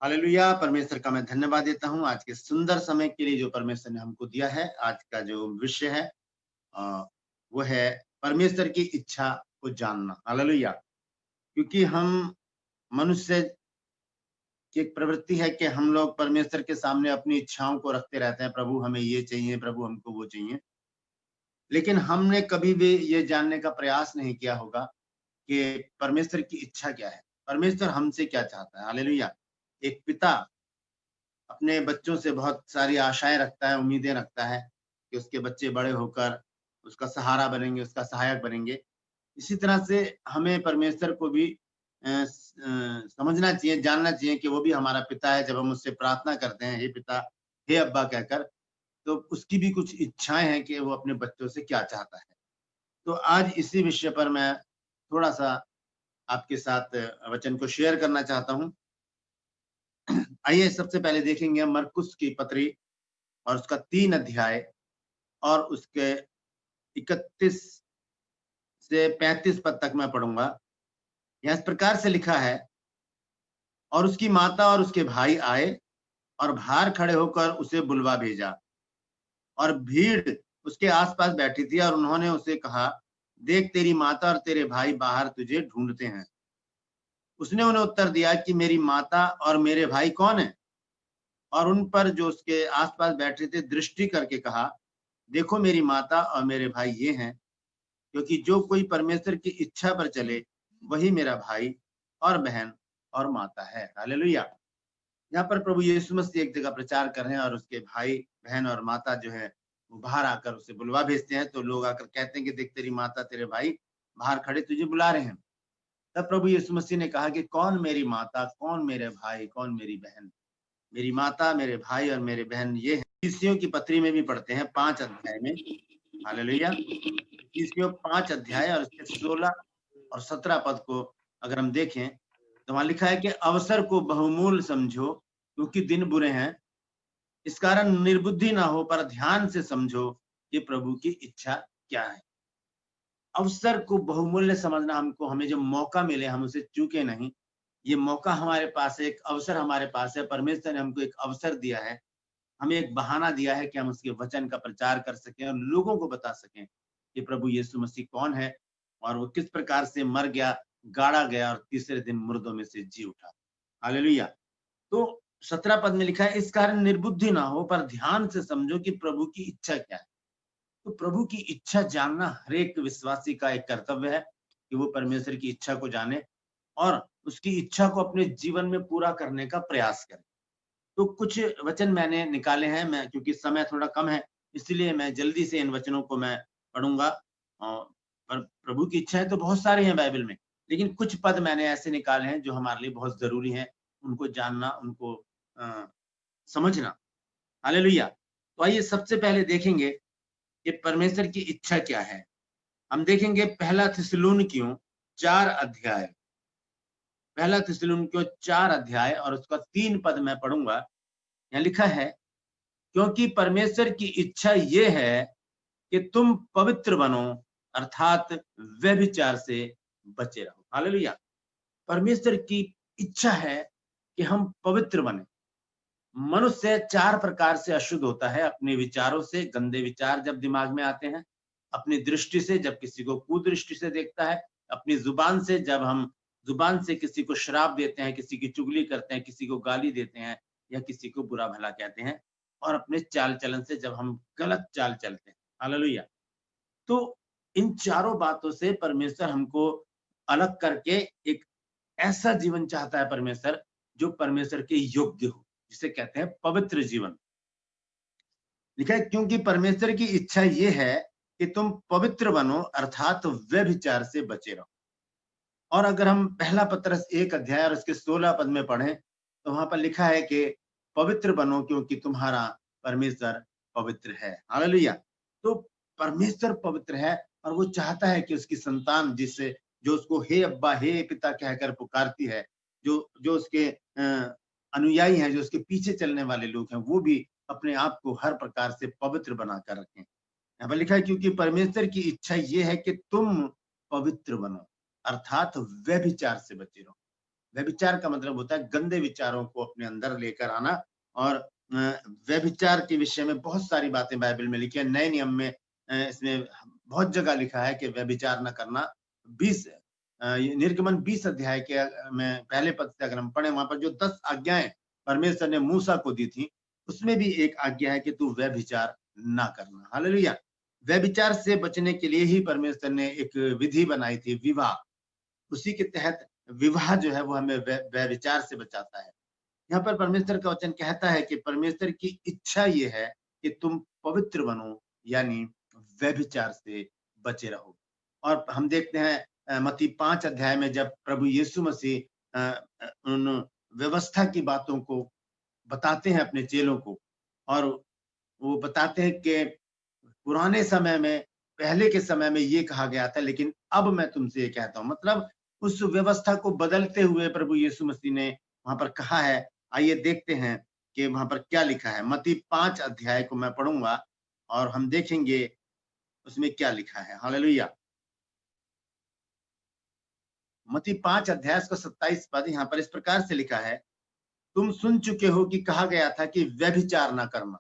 Hallelujah. परमेश्वर का मैं धन्यवाद देता हूँ आज के सुंदर समय के लिए जो परमेश्वर ने हमको दिया है। आज का जो विषय है अ, वो है परमेश्वर की इच्छा को जानना। हालेलुया। क्योंकि हम मनुष्य की एक प्रवृत्ति है कि हम लोग परमेश्वर के सामने अपनी इच्छाओं को रखते रहते हैं, प्रभु हमें ये चाहिए, प्रभु हमको वो चाहिए। लेकिन हमने कभी भी ये जानने का प्रयास नहीं किया होगा कि परमेश्वर की इच्छा क्या है, परमेश्वर हमसे क्या चाहता है। हालेलुया। एक पिता अपने बच्चों से बहुत सारी आशाएं रखता है, उम्मीदें रखता है कि उसके बच्चे बड़े होकर उसका सहारा बनेंगे, उसका सहायक बनेंगे। इसी तरह से हमें परमेश्वर को भी समझना चाहिए, जानना चाहिए कि वो भी हमारा पिता है। जब हम उससे प्रार्थना करते हैं, हे पिता, हे अब्बा कहकर, तो उसकी भी कुछ इच्छाएं हैं कि वो अपने बच्चों से क्या चाहता है। तो आज इसी विषय पर मैं थोड़ा-सा आपके साथ वचन को शेयर करना चाहता हूँ। आइए सबसे पहले देखेंगे हम मरकुस की पत्री और उसका 3 अध्याय और उसके 31 से 35 पद तक मैं पढ़ूंगा। यहाँ इस प्रकार से लिखा है, और उसकी माता और उसके भाई आए और बाहर खड़े होकर उसे बुलवा भेजा, और भीड़ उसके आसपास बैठी थी, और उन्होंने उसे कहा, देख तेरी माता और तेरे भाई बाहर तुझे ढूंढते हैं। उसने उन्हें उत्तर दिया कि मेरी माता और मेरे भाई कौन है? और उन पर जो उसके आसपास बैठे थे दृष्टि करके कहा, देखो मेरी माता और मेरे भाई ये हैं, क्योंकि जो कोई परमेश्वर की इच्छा पर चले वही मेरा भाई और बहन और माता है। हालेलुया। यहाँ पर प्रभु यीशु मसीह एक जगह प्रचार कर रहे हैं, और उसके भाई बहन और माता जो है वो बाहर आकर उसे बुलवा भेजते हैं। तो लोग आकर कहते हैं कि देख तेरी माता तेरे भाई बाहर खड़े तुझे बुला रहे हैं। तब प्रभु यीशु मसीह ने कहा कि कौन मेरी माता, कौन मेरे भाई, कौन मेरी बहन? मेरी माता, मेरे भाई और मेरे बहन ये हैं। इफिसियों की पत्री में भी पढ़ते हैं 5 अध्याय में। हालेलुया। इफिसियों 5 अध्याय और इसके 16 और 17 पद को अगर हम देखें तो वहां लिखा है कि अवसर को बहुमूल्य समझो, क्योंकि दिन बुरे हैं। इस कारण निर्बुद्धि ना हो, पर ध्यान से समझो कि प्रभु की इच्छा क्या है। अवसर को बहुमूल्य समझना, हमको, हमें जो मौका मिले हम उसे चूके नहीं। ये मौका हमारे पास है, एक अवसर हमारे पास है। परमेश्वर ने हमको एक अवसर दिया है, हमें एक बहाना दिया है कि हम उसके वचन का प्रचार कर सकें और लोगों को बता सकें कि प्रभु यीशु मसीह कौन है और वो किस प्रकार से मर गया, गाड़ा गया और तीसरे दिन मुर्दों में से जी उठा। हालेलुया। तो 17 पद में लिखा है, इस कारण निर्बुद्धि ना हो, पर ध्यान से समझो कि प्रभु की इच्छा क्या है। तो प्रभु की इच्छा जानना हर एक विश्वासी का एक कर्तव्य है कि वो परमेश्वर की इच्छा को जाने और उसकी इच्छा को अपने जीवन में पूरा करने का प्रयास करे। तो कुछ वचन मैंने निकाले हैं, मैं क्योंकि समय थोड़ा कम है, इसलिए मैं जल्दी से इन वचनों को मैं पढ़ूंगा। पर प्रभु की इच्छाएं तो बहुत सारी हैं बाइबल में, लेकिन कुछ पद मैंने ऐसे निकाले हैं जो हमारे लिए बहुत जरूरी हैं, उनको जानना, उनको अ, समझना। हालेलुया। तो आइए सबसे पहले देखेंगे कि परमेश्वर की इच्छा क्या है। हम देखेंगे पहला थिस्सलुनीकियों 4 अध्याय, पहला थिस्सलुनीकियों 4 अध्याय और उसका 3 पद मैं पढ़ूंगा। यहाँ लिखा है, क्योंकि परमेश्वर की इच्छा ये है कि तुम पवित्र बनो, अर्थात व्यभिचार से बचे रहो। हालेलुया। परमेश्वर की इच्छा है कि हम पवित्र बने। मनुष्य 4 प्रकार से अशुद्ध होता है, अपने विचारों से, गंदे विचार जब दिमाग में आते हैं, अपनी दृष्टि से जब किसी को कुदृष्टि से देखता है, अपनी जुबान से जब हम जुबान से किसी को श्राप देते हैं, किसी की चुगली करते हैं, किसी को गाली देते हैं या किसी को बुरा भला कहते हैं, और अपने चाल चलन से जब हम गलत चाल चलते हैं। हालेलुया। तो इन चारों बातों से परमेश्वर हमको अलग करके एक ऐसा जीवन चाहता है परमेश्वर जो परमेश्वर के योग्य हो, जिसे कहते हैं पवित्र जीवन। लिखा है, क्योंकि परमेश्वर की इच्छा ये है कि तुम पवित्र बनो, अर्थात व्यभिचार से बचे रहो। और अगर हम पहला पत्रस 1 अध्याय और उसके 16 पद में पढ़ें तो वहां पर लिखा है कि पवित्र बनो क्योंकि तुम्हारा परमेश्वर पवित्र है। हालेलुया। तो परमेश्वर पवित्र है और वो चाहता है कि उसकी संतान जिससे जो उसको हे अब्बा, हे पिता कहकर पुकारती है, जो जो उसके अनुयायी हैं, जो उसके पीछे चलने वाले लोग हैं, वो भी अपने आप को हर प्रकार से पवित्र बनाकर रखें। यहाँ पर लिखा है, क्योंकि परमेश्वर की इच्छा ये है कि तुम पवित्र बनो, अर्थात व्यभिचार से बचे रहो। व्यभिचार का मतलब होता है गंदे विचारों को अपने अंदर लेकर आना। और व्यभिचार के विषय में बहुत सारी बातें बाइबल में लिखी है। नए नियम में इसमें बहुत जगह लिखा है कि व्यभिचार न करना। 20 निर्गमन 20 अध्याय के में पहले पद से अगर हम पढ़े, वहां पर जो 10 आज्ञाएं परमेश्वर ने मूसा को दी थी, उसमें भी एक आज्ञा है कि तू व्यभिचार ना करना। हालेलुया। व्यभिचार से बचने के लिए ही परमेश्वर ने एक विधि बनाई थी, विवाह। उसी के तहत विवाह जो है वो हमें व्यभिचार से बचाता है। यहाँ पर परमेश्वर का वचन कहता है कि परमेश्वर की इच्छा ये है कि तुम पवित्र बनो, यानी व्यभिचार से बचे रहो। और हम देखते हैं मत्ती 5 अध्याय में जब प्रभु यीशु मसीह उन व्यवस्था की बातों को बताते हैं अपने चेलों को, और वो बताते हैं कि पुराने समय में, पहले के समय में ये कहा गया था, लेकिन अब मैं तुमसे ये कहता हूँ। मतलब उस व्यवस्था को बदलते हुए प्रभु यीशु मसीह ने वहां पर कहा है। आइए देखते हैं कि वहां पर क्या लिखा है। मत्ती 5 अध्याय को मैं पढ़ूंगा और हम देखेंगे उसमें क्या लिखा है। हालेलुया। मत्ती 5 अध्याय का 27 पद यहाँ पर इस प्रकार से लिखा है, तुम सुन चुके हो कि कहा गया था कि व्यभिचार ना करना।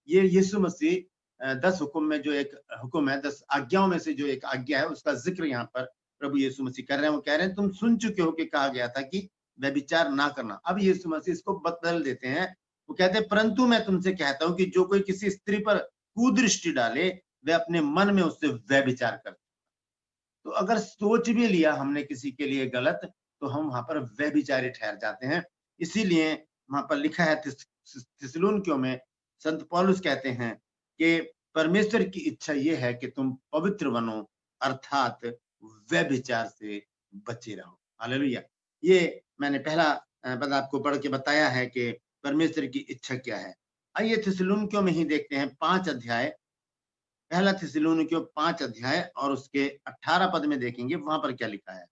ये यीशु मसीह 10 हुक्म में जो एक हुक्म है, 10 आज्ञाओं में से जो एक आज्ञा है, उसका जिक्र यहाँ पर प्रभु यीशु मसीह कर रहे हैं। वो कह रहे हैं तुम सुन चुके हो कि कहा गया था कि व्यभिचार ना करना। अब यीशु मसीह इसको बदल देते हैं। वो कहते हैं परंतु मैं तुमसे कहता हूं कि जो कोई किसी स्त्री पर कुदृष्टि डाले, वह अपने मन में उससे व्यभिचार करता। तो अगर सोच भी लिया हमने किसी के लिए गलत, तो हम वहां पर व्यभिचारी ठहर जाते हैं। इसीलिए वहां पर लिखा है थिस्सलुनीकियों में संत पौलुस कहते हैं कि परमेश्वर की इच्छा ये है कि तुम पवित्र बनो, अर्थात व्यभिचार से बचे रहो। हालेलुया। ये मैंने पहला पद आपको पढ़ के बताया है कि परमेश्वर की इच्छा क्या है। आइए थिस्सलुनीकियों में ही देखते हैं 5 अध्याय, पहला थिस्सलुनीकियों 5 अध्याय और उसके 18 पद में देखेंगे वहां पर क्या लिखा है।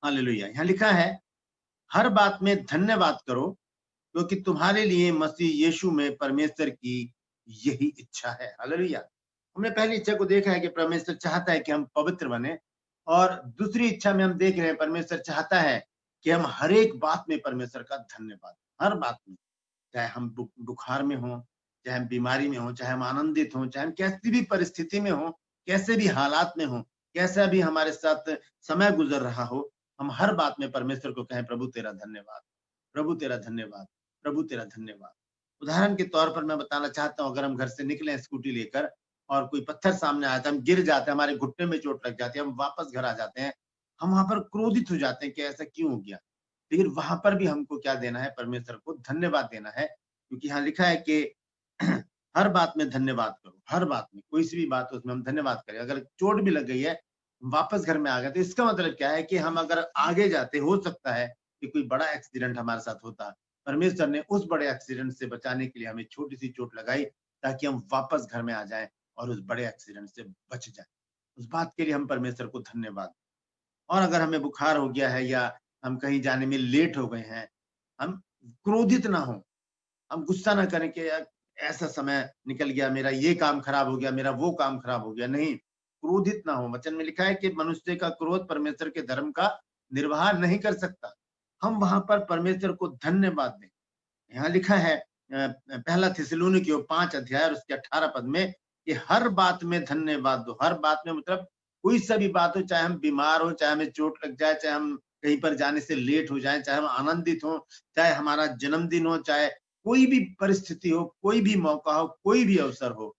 हालेलुया। यहाँ लिखा है, हर बात में धन्यवाद करो, क्योंकि तुम्हारे लिए मसीह यीशु में परमेश्वर की यही इच्छा है। हालेलुया। हमने पहली इच्छा को देखा है कि परमेश्वर चाहता है कि हम पवित्र बने, और दूसरी इच्छा में हम देख रहे हैं परमेश्वर चाहता है कि हम हर एक बात में परमेश्वर का धन्यवाद, हर बात में, चाहे हम बुखार में हो, चाहे हम बीमारी में हो, चाहे हम आनंदित हो, चाहे हम कैसी भी परिस्थिति में हो, कैसे भी हालात में हो, कैसा भी हमारे साथ समय गुजर रहा हो, हम हर बात में परमेश्वर को कहें प्रभु तेरा धन्यवाद, प्रभु तेरा धन्यवाद, प्रभु तेरा धन्यवाद। उदाहरण के तौर पर मैं बताना चाहता हूँ, अगर हम घर से निकले स्कूटी लेकर और कोई पत्थर सामने आता है, हम गिर जाते हैं, हमारे घुटने में चोट लग जाती है, हम वापस घर आ जाते हैं, हम वहां पर क्रोधित हो जाते हैं कि ऐसा क्यों हो गया। लेकिन वहां पर भी हमको क्या देना है, परमेश्वर को धन्यवाद देना है, क्योंकि यहाँ लिखा है कि हर बात में धन्यवाद करो। हर बात में, कोई सी भी बात हो उसमें हम धन्यवाद करें। अगर चोट भी लग गई है, वापस घर में आ गए, तो इसका मतलब क्या है कि हम अगर आगे जाते, हो सकता है कि कोई बड़ा एक्सीडेंट हमारे साथ होता। परमेश्वर ने उस बड़े एक्सीडेंट से बचाने के लिए हमें छोटी सी चोट लगाई, ताकि हम वापस घर में आ जाएं और उस बड़े एक्सीडेंट से बच जाएं। उस बात के लिए हम परमेश्वर को धन्यवाद। और अगर हमें बुखार हो गया है या हम कहीं जाने में लेट हो गए हैं, हम क्रोधित ना हो, हम गुस्सा ना करें कि यार ऐसा समय निकल गया, मेरा ये काम खराब हो गया, मेरा वो काम खराब हो गया। नहीं, क्रोधित ना हो। वचन में लिखा है कि मनुष्य का क्रोध परमेश्वर के धर्म का निर्वाह नहीं कर सकता। हम वहां पर परमेश्वर को धन्यवाद दें। यहाँ लिखा है पहला थिस्सलुनीकियों 5 अध्याय और उसके 18 पद में कि हर बात में धन्यवाद दो। हर बात में मतलब कोई सा भी बात हो, चाहे हम बीमार हो, चाहे हमें चोट लग जाए, चाहे हम कहीं पर जाने से लेट हो जाए, चाहे हम आनंदित हो, चाहे हमारा जन्मदिन हो, चाहे कोई भी परिस्थिति हो, कोई भी मौका हो, कोई भी अवसर हो,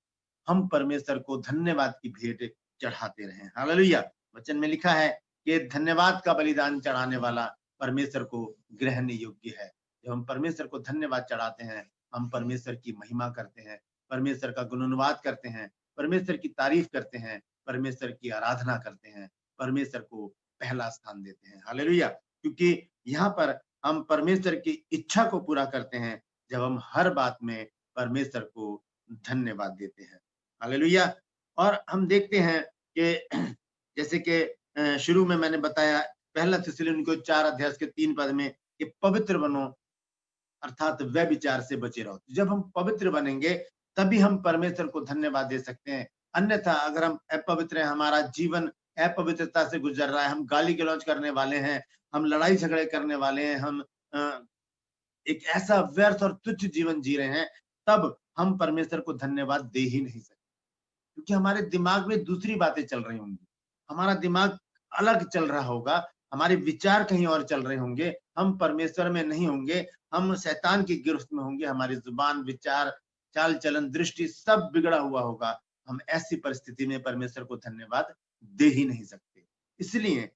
हम परमेश्वर को धन्यवाद की भेंट चढ़ाते रहें। हालेलुया। वचन में लिखा है कि धन्यवाद का बलिदान चढ़ाने वाला परमेश्वर को ग्रहण योग्य है। जब हम परमेश्वर को धन्यवाद चढ़ाते हैं, हम परमेश्वर की महिमा करते हैं, परमेश्वर का गुणानुवाद करते हैं, परमेश्वर की तारीफ करते हैं, परमेश्वर की आराधना करते हैं, परमेश्वर को पहला स्थान देते हैं। हालेलुया। क्योंकि यहाँ पर हम परमेश्वर की इच्छा को पूरा करते हैं जब हम हर बात में परमेश्वर को धन्यवाद देते हैं। हालेलुया। और हम देखते हैं कि जैसे कि शुरू में मैंने बताया, पहला थिस्सलुनीकियों 4 अध्याय के 3 पद में कि पवित्र बनो, अर्थात व्यभिचार से बचे रहो। जब हम पवित्र बनेंगे तभी हम परमेश्वर को धन्यवाद दे सकते हैं। अन्यथा अगर हम अपवित्र हैं, हमारा जीवन अपवित्रता से गुजर रहा है, हम गाली गलौज करने वाले हैं, हम लड़ाई झगड़े करने वाले हैं, हम एक ऐसा व्यर्थ और तुच्छ जीवन जी रहे हैं, तब हम परमेश्वर को धन्यवाद दे ही नहीं सकते, क्योंकि हमारे दिमाग में दूसरी बातें चल रही होंगी, हमारा दिमाग अलग चल रहा होगा, हमारे विचार कहीं और चल रहे होंगे, हम परमेश्वर में नहीं होंगे, हम शैतान की गिरफ्त में होंगे, हमारी जुबान, विचार, चाल चलन, दृष्टि सब बिगड़ा हुआ होगा। हम ऐसी परिस्थिति में परमेश्वर को धन्यवाद दे ही नहीं सकते। इसलिए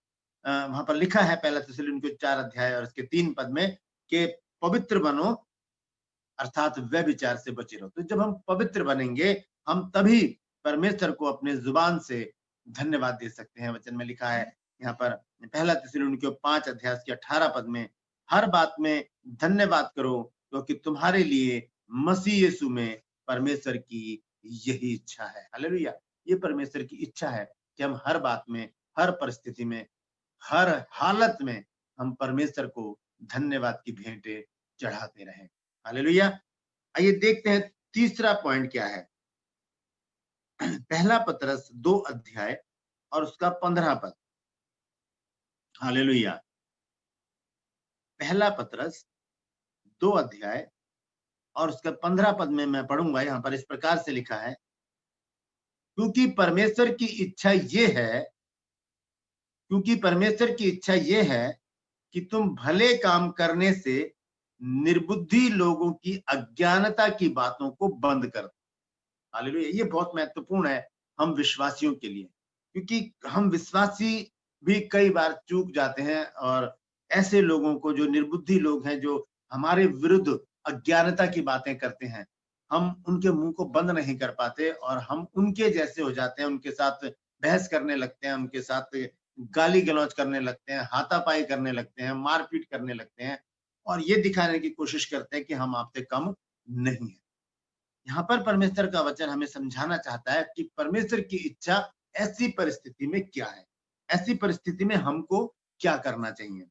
वहां पर लिखा है पहला थिस्सलुनीके 4 अध्याय और उसके 3 पद में कि पवित्र बनो, अर्थात व्यभिचार से बचे रहो। तो जब हम पवित्र बनेंगे, हम तभी परमेश्वर को अपने जुबान से धन्यवाद दे सकते हैं। वचन में लिखा है यहाँ पर पहला थिस्सलुनीके 5 अध्याय के 18 पद में, हर बात में धन्यवाद करो, क्योंकि तुम्हारे लिए मसीह यीशु में परमेश्वर की यही इच्छा है। हालेलुया! ये परमेश्वर की इच्छा है कि हम हर बात में, हर परिस्थिति में, हर हालत में हम परमेश्वर को धन्यवाद की भेंटें चढ़ाते रहें। हालेलुया! आइए देखते हैं तीसरा पॉइंट क्या है। पहला पतरस 2 अध्याय और उसका 15 पद। हालेलुया! पहला पतरस 2 अध्याय और उसका 15 पद में मैं पढ़ूंगा। यहाँ पर इस प्रकार से लिखा है, क्योंकि परमेश्वर की इच्छा ये है कि तुम भले काम करने से निर्बुद्धि लोगों की अज्ञानता की बातों को बंद कर दो। हालेलुया! ये बहुत महत्वपूर्ण है हम विश्वासियों के लिए, क्योंकि हम विश्वासी भी कई बार चूक जाते हैं और ऐसे लोगों को, जो निर्बुद्धि लोग हैं, जो हमारे विरुद्ध अज्ञानता की बातें करते हैं, हम उनके मुंह को बंद नहीं कर पाते और हम उनके जैसे हो जाते हैं, उनके साथ बहस करने लगते हैं, उनके साथ गाली गलौज करने लगते हैं, हाथापाई करने लगते हैं, मारपीट करने लगते हैं और ये दिखाने की कोशिश करते हैं कि हम आपसे कम नहीं है। यहाँ पर परमेश्वर का वचन हमें समझाना चाहता है कि परमेश्वर की इच्छा ऐसी परिस्थिति में क्या है, ऐसी परिस्थिति में हमको क्या करना चाहिए।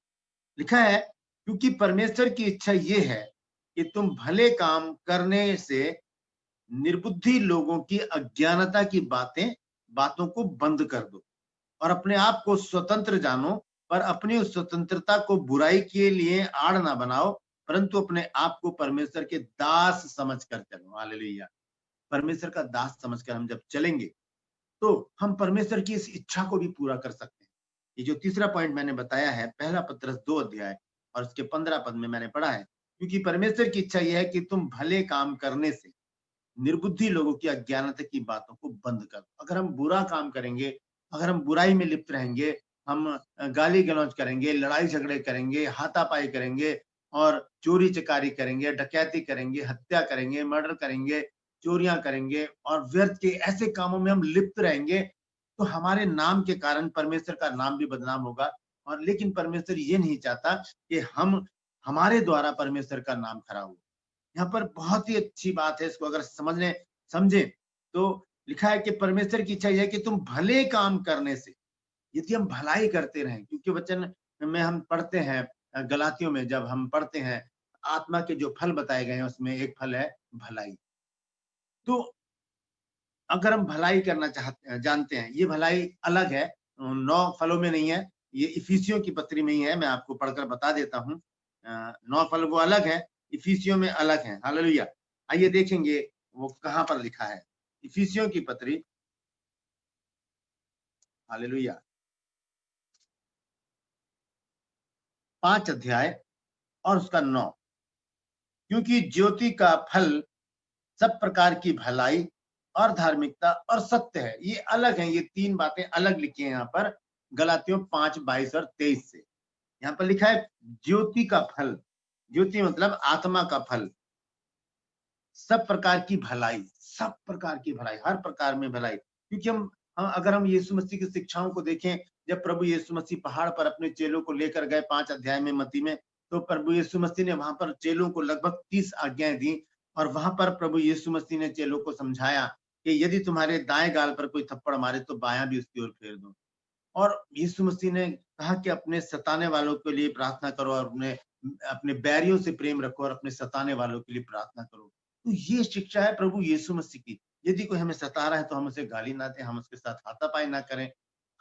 लिखा है, क्योंकि परमेश्वर की इच्छा ये है कि तुम भले काम करने से निर्बुद्धि लोगों की अज्ञानता की बातों को बंद कर दो और अपने आप को स्वतंत्र जानो, पर अपनी उस स्वतंत्रता को बुराई के लिए आड़ ना बनाओ, परंतु अपने आप को परमेश्वर के दास समझकर चलो। हालेलुया! परमेश्वर का दास समझकर हम जब चलेंगे, तो हम परमेश्वर की इस इच्छा को भी पूरा कर सकते हैं। ये जो तीसरा पॉइंट मैंने बताया है, पहला पतरस 2 अध्याय और उसके 15 पद में मैंने पढ़ा है, क्योंकि परमेश्वर की इच्छा यह है कि तुम भले काम करने से निर्बुद्धि लोगों की अज्ञानता की बातों को बंद कर दो। अगर हम बुरा काम करेंगे, अगर हम बुराई में लिप्त रहेंगे, हम गाली गलौज करेंगे, लड़ाई झगड़े करेंगे, हाथापाई करेंगे और चोरी चकारी करेंगे, डकैती करेंगे, हत्या करेंगे, मर्डर करेंगे, चोरियां करेंगे और व्यर्थ के ऐसे कामों में हम लिप्त रहेंगे, तो हमारे नाम के कारण परमेश्वर का नाम भी बदनाम होगा। और लेकिन परमेश्वर ये नहीं चाहता कि हम, हमारे द्वारा परमेश्वर का नाम खराब हो। यहाँ पर बहुत ही अच्छी बात है, इसको अगर समझे तो लिखा है कि परमेश्वर की इच्छा यह है कि तुम भले काम करने से, यदि हम भलाई करते रहें, क्योंकि वचन में हम पढ़ते हैं, गलातियों में जब हम पढ़ते हैं, आत्मा के जो फल बताए गए हैं उसमें एक फल है भलाई। तो अगर हम भलाई करना जानते हैं, ये भलाई अलग है, 9 फलों में नहीं है, ये इफिसियों की पत्री में ही है। मैं आपको पढ़कर बता देता हूँ। 9 फल वो अलग है, इफिसियों में अलग है। हालेलुया! आइए देखेंगे वो कहाँ पर लिखा है। इफिसियों की पत्री, हालेलुया, 5 अध्याय और उसका 9, क्योंकि ज्योति का फल सब प्रकार की भलाई और धार्मिकता और सत्य है। ये अलग है, ये 3 बातें अलग लिखी है यहाँ पर गलातियों 5, 22 और 23 से। यहाँ पर लिखा है ज्योति का फल, ज्योति मतलब आत्मा का फल, सब प्रकार की भलाई, सब प्रकार की भलाई, हर प्रकार में भलाई। क्योंकि अगर हम यीशु मसीह की शिक्षाओं को देखें, जब प्रभु यीशु मसीह पहाड़ पर अपने चेलों को लेकर गए 5 अध्याय में मत्ती में, तो प्रभु यीशु मसीह ने वहां पर चेलों को लगभग 30 आज्ञाएं दी और वहां पर प्रभु यीशु मसीह ने चेलों को समझाया कि यदि तुम्हारे दाएं गाल पर कोई थप्पड़ मारे तो बायां भी उसकी ओर फेर दो। और यीशु मसीह ने कहा कि अपने सताने वालों के लिए प्रार्थना करो और अपने बैरियों से प्रेम रखो और अपने सताने वालों के लिए प्रार्थना करो। तो ये शिक्षा है प्रभु यीशु मसीह की। यदि कोई हमें सता रहा है तो हम उसे गाली ना दें, हम उसके साथ हाथापाई ना करें,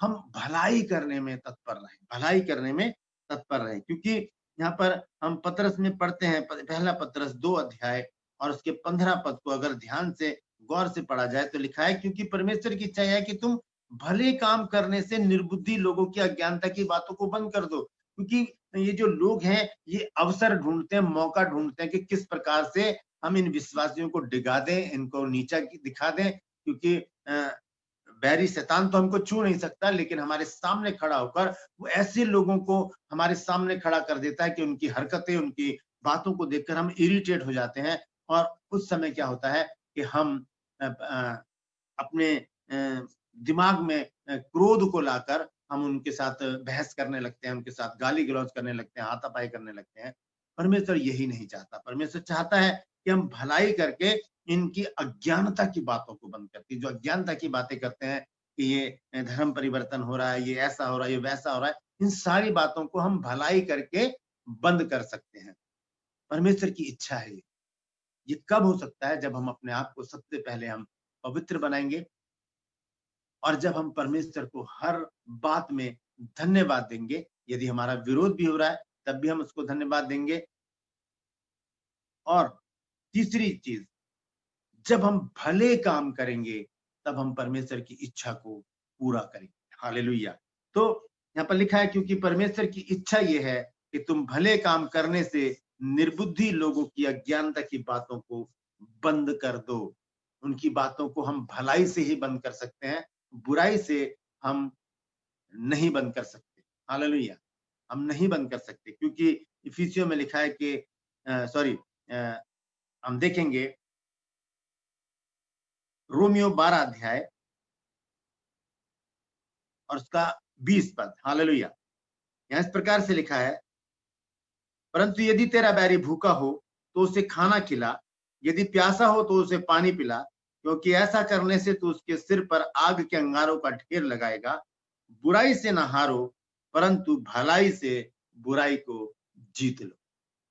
हम भलाई करने में तत्पर रहें, भलाई करने में तत्पर रहें। क्योंकि यहाँ पर हम पतरस में पढ़ते हैं, पहला पतरस 2 अध्याय और उसके 15 पद को अगर ध्यान से गौर से पढ़ा जाए तो लिखा है, क्योंकि परमेश्वर की इच्छा है कि तुम भले काम करने से निर्बुद्धि लोगों की अज्ञानता की बातों को बंद कर दो। क्योंकि ये जो लोग हैं, ये अवसर ढूंढते हैं, मौका ढूंढते हैं कि किस प्रकार से हम इन विश्वासियों को डिगा दें, इनको नीचा दिखा दें। क्योंकि बैरी शैतान तो हमको छू नहीं सकता, लेकिन हमारे सामने खड़ा होकर वो ऐसे लोगों को हमारे सामने खड़ा कर देता है कि उनकी हरकतें, उनकी बातों को देखकर हम इरिटेट हो जाते हैं। और उस समय क्या होता है कि हम अपने दिमाग में क्रोध को लाकर हम उनके साथ बहस करने लगते हैं, उनके साथ गाली गलौज करने लगते हैं, हाथापाई करने लगते हैं। परमेश्वर यही नहीं चाहता। परमेश्वर चाहता है कि हम भलाई करके इनकी अज्ञानता की बातों को बंद करती, जो अज्ञानता की बातें करते हैं कि ये धर्म परिवर्तन हो रहा है, ये ऐसा हो रहा है, ये वैसा हो रहा है, इन सारी बातों को हम भलाई करके बंद कर सकते हैं। परमेश्वर की इच्छा है ये। ये कब हो सकता है? जब हम अपने आप को सबसे पहले हम पवित्र बनाएंगे, और जब हम परमेश्वर को हर बात में धन्यवाद देंगे। यदि हमारा विरोध भी हो रहा है तब भी हम उसको धन्यवाद देंगे। और तीसरी चीज, जब हम भले काम करेंगे तब हम परमेश्वर की इच्छा को पूरा करेंगे। हालेलुया। तो यहाँ पर लिखा है, क्योंकि परमेश्वर की इच्छा ये है कि तुम भले काम करने से निर्बुद्धि लोगों की अज्ञानता की बातों को बंद कर दो। उनकी बातों को हम भलाई से ही बंद कर सकते हैं, बुराई से हम नहीं बंद कर सकते। हालेलुया। हम नहीं बंद कर सकते, क्योंकि इफिसियों में लिखा है कि हम देखेंगे रोमियो 12 अध्याय और उसका 20 पद। हालेलुया। यहाँ इस प्रकार से लिखा है, परंतु यदि तेरा बैरी भूखा हो तो उसे खाना खिला, यदि प्यासा हो तो उसे पानी पिला, क्योंकि ऐसा करने से तू उसके सिर पर आग के अंगारों का ढेर लगाएगा। बुराई से न हारो, परंतु भलाई से बुराई को जीत लो।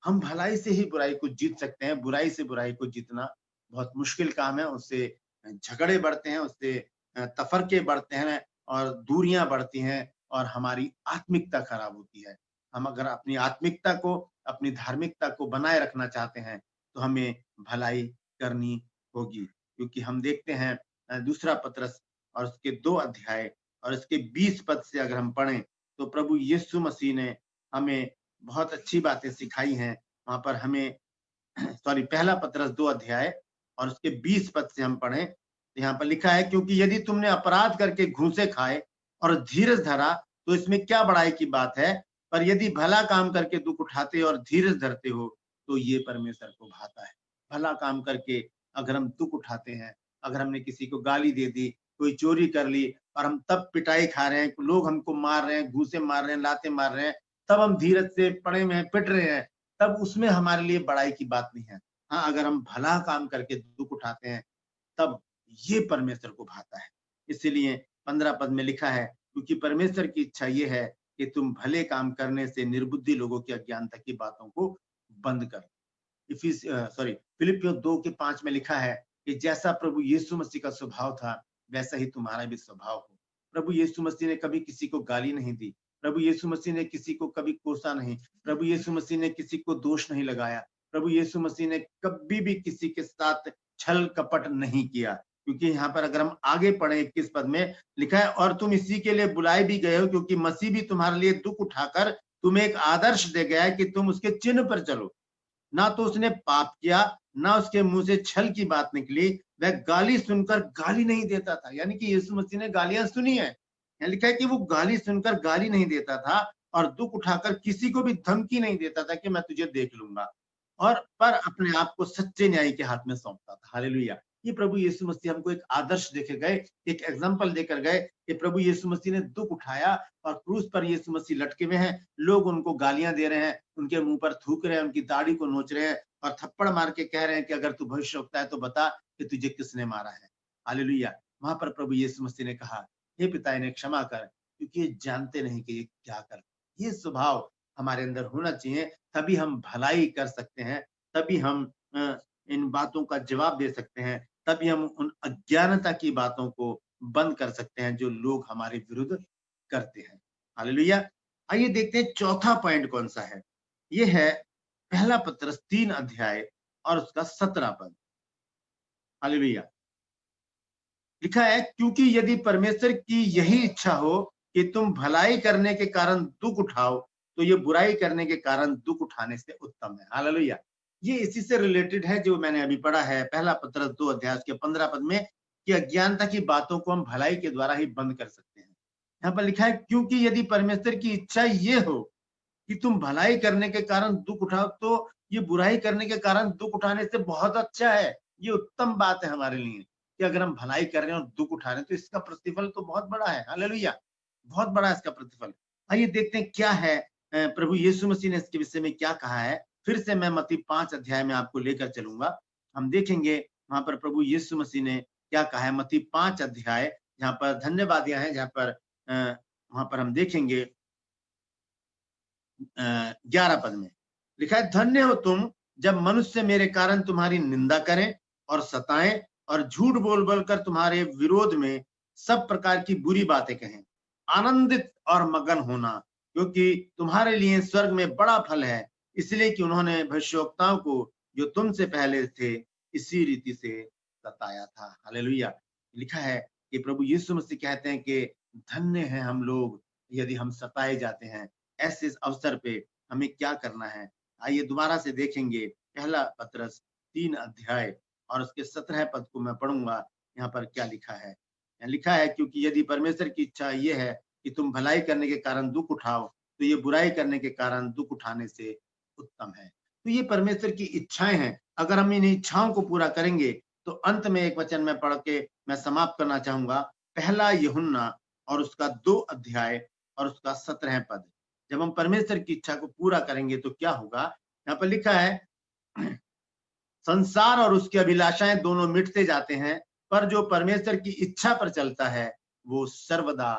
हम भलाई से ही बुराई को जीत सकते हैं। बुराई से बुराई को जीतना बहुत मुश्किल काम है। उससे झगड़े बढ़ते हैं, उससे तफरके बढ़ते हैं और दूरियां बढ़ती हैं और हमारी आत्मिकता खराब होती है। हम अगर अपनी आत्मिकता को, अपनी धार्मिकता को बनाए रखना चाहते हैं तो हमें भलाई करनी होगी। क्योंकि हम देखते हैं दूसरा पतरस और उसके 2 अध्याय और इसके 20 पद से अगर हम पढ़ें तो प्रभु यीशु मसीह ने हमें बहुत अच्छी बातें सिखाई हैं। वहां पर हमें पहला पतरस 2 अध्याय और उसके 20 पद से हम पढ़ें, तो यहाँ पर लिखा है, क्योंकि यदि तुमने अपराध करके घूंसे खाए और धीरज धरा तो इसमें क्या बड़ाई की बात है। पर यदि भला काम करके दुख उठाते और धीरज धरते हो तो ये परमेश्वर को भाता है। भला काम करके अगर हम दुख उठाते हैं, अगर हमने किसी को गाली दे दी, कोई चोरी कर ली और हम तब पिटाई खा रहे हैं, लोग हमको मार रहे हैं, घूसे मार रहे हैं, लाते मार रहे हैं, तब हम धीरज से पड़े में पिट रहे हैं, तब उसमें हमारे लिए बड़ाई की बात नहीं है। हाँ, अगर हम भला काम करके दुख उठाते हैं तब ये परमेश्वर को भाता है। इसीलिए 15 पद में लिखा है, क्योंकि परमेश्वर की इच्छा ये है कि तुम भले काम करने से निर्बुद्धि लोगों की अज्ञानता की बातों को बंद कर। फिलिपियों 2 के 5 में लिखा है कि जैसा प्रभु यीशु मसीह का स्वभाव था वैसा ही तुम्हारा भी स्वभाव हो। प्रभु यीशु मसीह ने कभी किसी को गाली नहीं दी। प्रभु यीशु मसीह ने किसी को कभी कोसा नहीं। प्रभु यीशु मसीह ने किसी को दोष नहीं लगाया। प्रभु यीशु मसीह ने कभी भी किसी के साथ छल कपट नहीं किया। क्योंकि यहाँ पर अगर हम आगे पढ़े 21 पद में लिखा है, और तुम इसी के लिए बुलाए भी गए हो, क्योंकि मसीह भी तुम्हारे लिए दुख उठाकर तुम्हें एक आदर्श दे गया है कि तुम उसके चिन्ह पर चलो। ना तो उसने पाप किया, ना उसके मुंह से छल की बात निकली। वह गाली सुनकर गाली नहीं देता था। यानी कि यीशु मसीह ने गालियां सुनी है। यहाँ लिखा है कि वो गाली सुनकर गाली नहीं देता था और दुख उठाकर किसी को भी धमकी नहीं देता था कि मैं तुझे देख लूंगा, और पर अपने आप को सच्चे न्यायी के हाथ में सौंपता था। हालेलुया। ये प्रभु यीशु मसीह हमको एक आदर्श देके गए, एक एग्जाम्पल देकर गए कि प्रभु यीशु मसीह ने दुख उठाया और क्रूस पर यीशु मसीह लटके हुए हैं। लोग उनको गालियां दे रहे हैं, उनके मुंह पर थूक रहे हैं, उनकी दाढ़ी को नोच रहे हैं और थप्पड़ मार के कह रहे हैं कि अगर तू भविष्यवक्ता है तो बता कि तुझे किसने मारा है। हालेलुया। वहां पर प्रभु यीशु मसीह ने कहा, हे पिता इन्हें क्षमा कर, क्योंकि ये जानते नहीं कि ये क्या कर। ये स्वभाव हमारे अंदर होना चाहिए, तभी हम भलाई कर सकते हैं, तभी हम इन बातों का जवाब दे सकते हैं, तभी हम उन अज्ञानता की बातों को बंद कर सकते हैं जो लोग हमारे विरुद्ध करते हैं। हालेलुया। आइए देखते हैं चौथा पॉइंट कौन सा है। ये है पहला पत्रस 3 अध्याय और उसका 17 पद। हालेलुया। लिखा है, क्योंकि यदि परमेश्वर की यही इच्छा हो कि तुम भलाई करने के कारण दुख उठाओ, तो ये बुराई करने के कारण दुख उठाने से उत्तम है। हालेलुया। ये इसी से रिलेटेड है जो मैंने अभी पढ़ा है पहला पत्रस 2 अध्याय के 15 पद में, कि अज्ञानता की बातों को हम भलाई के द्वारा ही बंद कर सकते हैं। यहाँ पर लिखा है, क्योंकि यदि परमेश्वर की इच्छा ये हो कि तुम भलाई करने के कारण दुख उठाओ, तो ये बुराई करने के कारण दुख उठाने से बहुत अच्छा है। ये उत्तम बात है हमारे लिए कि अगर हम भलाई कर रहे हैं और दुख उठा रहे हैं तो इसका प्रतिफल तो बहुत बड़ा है। हालेलुया। बहुत बड़ा है इसका प्रतिफल। आइए देखते हैं क्या है प्रभु यीशु मसीह ने इसके विषय में क्या कहा है। फिर से मैं मत्ती 5 अध्याय में आपको लेकर चलूंगा। हम देखेंगे वहां पर प्रभु यीशु मसीह ने क्या कहा है। मत्ती 5 अध्याय, जहाँ पर धन्यवादियां हैं, जहाँ पर वहां पर हम देखेंगे 11 पद में लिखा है, धन्य हो तुम जब मनुष्य मेरे कारण तुम्हारी निंदा करें और सताएं और झूठ बोल बोल कर तुम्हारे विरोध में सब प्रकार की बुरी बातें कहें। आनंदित और मगन होना, क्योंकि तुम्हारे लिए स्वर्ग में बड़ा फल है, इसलिए कि उन्होंने भविष्यवक्ताओं को जो तुमसे पहले थे इसी रीति से सताया था। हालेलुया। लिखा है कि प्रभु यीशु मसीह कहते हैं कि धन्य है हम लोग यदि हम सताए जाते हैं। ऐसे अवसर पे हमें क्या करना है। आइए दोबारा से देखेंगे पहला पत्रस 3 अध्याय और उसके 17 पद को मैं पढ़ूंगा। यहाँ पर क्या लिखा है। यहाँ लिखा है, क्योंकि यदि परमेश्वर की इच्छा ये है कि तुम भलाई करने के कारण दुख उठाओ, तो ये बुराई करने के कारण दुख उठाने से उत्तम है। तो ये परमेश्वर की इच्छाएं हैं। अगर हम इन इच्छाओं को पूरा करेंगे तो अंत में एक वचन में पढ़ के मैं समाप्त करना चाहूंगा। पहला यूहन्ना और उसका 2 अध्याय और उसका 17 पद। जब हम परमेश्वर की इच्छा को पूरा करेंगे तो क्या होगा। यहाँ पर लिखा है, संसार और उसकी अभिलाषाएं दोनों मिटते जाते हैं, पर जो परमेश्वर की इच्छा पर चलता है वो सर्वदा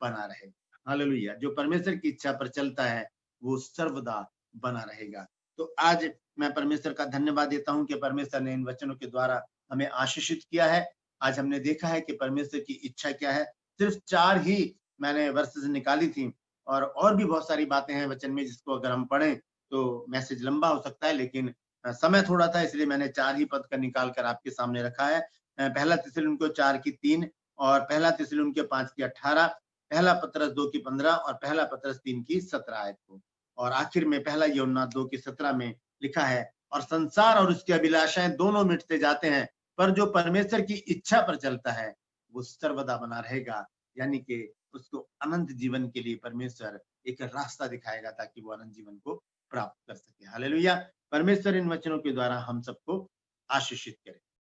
बना रहेगा। हालेलुया। जो परमेश्वर की इच्छा पर चलता है वो सर्वदा बना रहेगा। तो आज मैं परमेश्वर का धन्यवाद देता हूं कि परमेश्वर ने इन वचनों के द्वारा हमें आशीषित किया है। आज हमने देखा है कि परमेश्वर की इच्छा क्या है। सिर्फ 4 ही मैंने वर्सेस निकाली थी, और भी बहुत सारी बातें हैं वचन में जिसको अगर हम पढ़ें तो मैसेज लंबा हो सकता है, लेकिन समय थोड़ा था इसलिए मैंने 4 ही पद का निकाल कर आपके सामने रखा है। पहला थिस्सलुनीके 4 की 3 और पहला थिस्सलुनीके 5 की 18, पहला पत्रस 2 की 15 और पहला पत्रस 3 की 17 आयत को। और आखिर में पहला यूहन्ना 2 की 17 में लिखा है, और संसार और उसकी अभिलाषाएं दोनों मिटते जाते हैं, पर जो परमेश्वर की इच्छा पर चलता है वो सर्वदा बना रहेगा। यानी कि उसको अनंत जीवन के लिए परमेश्वर एक रास्ता दिखाएगा ताकि वो अनंत जीवन को प्राप्त कर सके। हालेलुया। परमेश्वर इन वचनों के द्वारा हम सबको आशीषित करे।